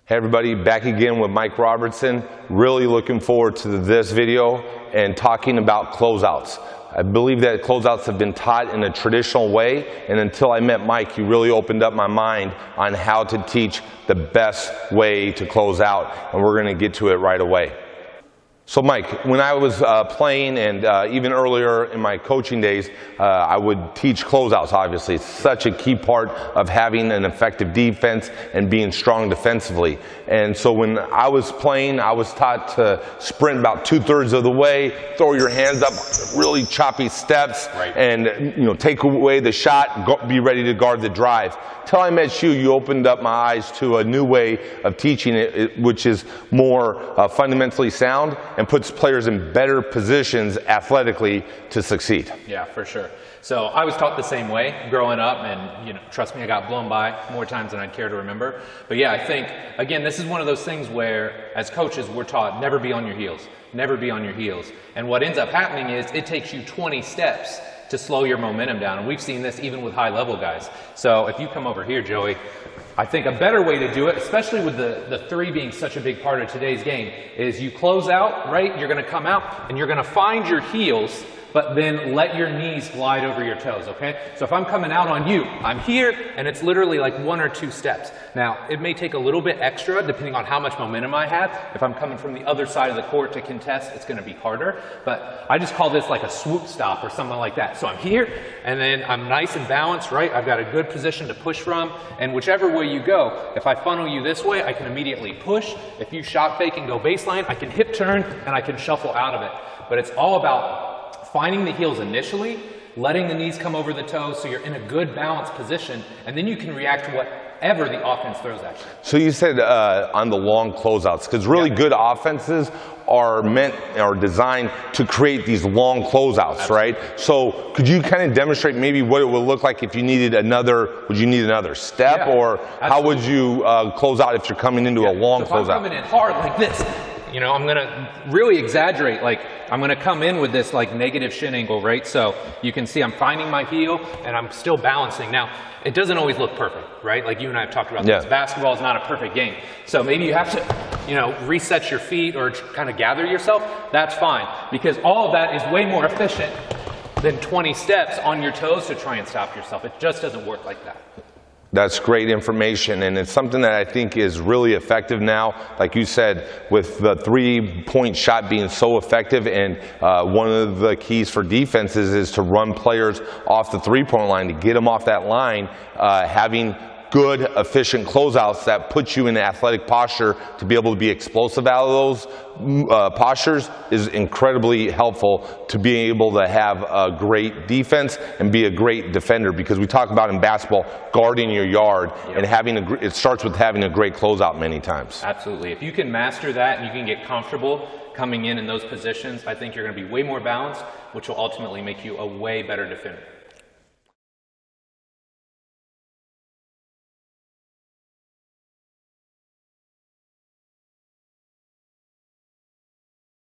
Hey everybody, back again with Mike Robertson. Really looking forward to this video and talking about closeouts. I believe that closeouts have been taught in a traditional way, and until I met Mike, he really opened up my mind on how to teach the best way to close out, and we're going to get to it right away. So Mike, when I was playing and even earlier in my coaching days, I would teach closeouts, obviously. It's such a key part of having an effective defense and being strong defensively. And so when I was playing, I was taught to sprint about 2/3 of the way, throw your hands up, really choppy steps, and take away the shot, be ready to guard the drive. Till I met you, you opened up my eyes to a new way of teaching it, which is more fundamentally sound and puts players in better positions athletically to succeed. Yeah, for sure. So I was taught the same way growing up, and trust me, I got blown by more times than I'd care to remember. But yeah, I think, again, this is one of those things where, as coaches, we're taught never be on your heels, never be on your heels. And what ends up happening is it takes you 20 steps to slow your momentum down. And we've seen this even with high-level guys. So if you come over here, Joey, I think a better way to do it, especially with the three being such a big part of today's game, is you close out, right? You're going to come out and you're going to find your heels, but then let your knees glide over your toes, okay? So if I'm coming out on you, I'm here, and it's literally like 1 or 2 steps. Now, it may take a little bit extra depending on how much momentum I have. If I'm coming from the other side of the court to contest, it's gonna be harder. But I just call this like a swoop stop or something like that. So I'm here, and then I'm nice and balanced, right? I've got a good position to push from, and whichever way you go, if I funnel you this way, I can immediately push. If you shot fake and go baseline, I can hip turn, and I can shuffle out of it. But it's all about finding the heels initially, letting the knees come over the toes so you're in a good balanced position, and then you can react to whatever the offense throws at you. So you said on the long closeouts, because really good offenses are designed to create these long closeouts, right? So could you kind of demonstrate maybe what it would look like if you needed would you need another step, or how would you close out if you're coming into a long closeout? If I'm coming in hard like this, I'm going to really exaggerate, like I'm going to come in with this like negative shin angle, right? So you can see I'm finding my heel and I'm still balancing. Now, it doesn't always look perfect, right? Like you and I have talked about this. Basketball is not a perfect game. So maybe you have to, reset your feet or kind of gather yourself. That's fine, because all of that is way more efficient than 20 steps on your toes to try and stop yourself. It just doesn't work like that. That's great information, and it's something that I think is really effective now. Like you said, with the three-point shot being so effective, and one of the keys for defenses is to run players off the three-point line, to get them off that line, having good, efficient closeouts that put you in an athletic posture to be able to be explosive out of those postures is incredibly helpful to being able to have a great defense and be a great defender, because we talk about in basketball guarding your yard, and it starts with having a great closeout many times. Absolutely. If you can master that and you can get comfortable coming in those positions, I think you're going to be way more balanced, which will ultimately make you a way better defender.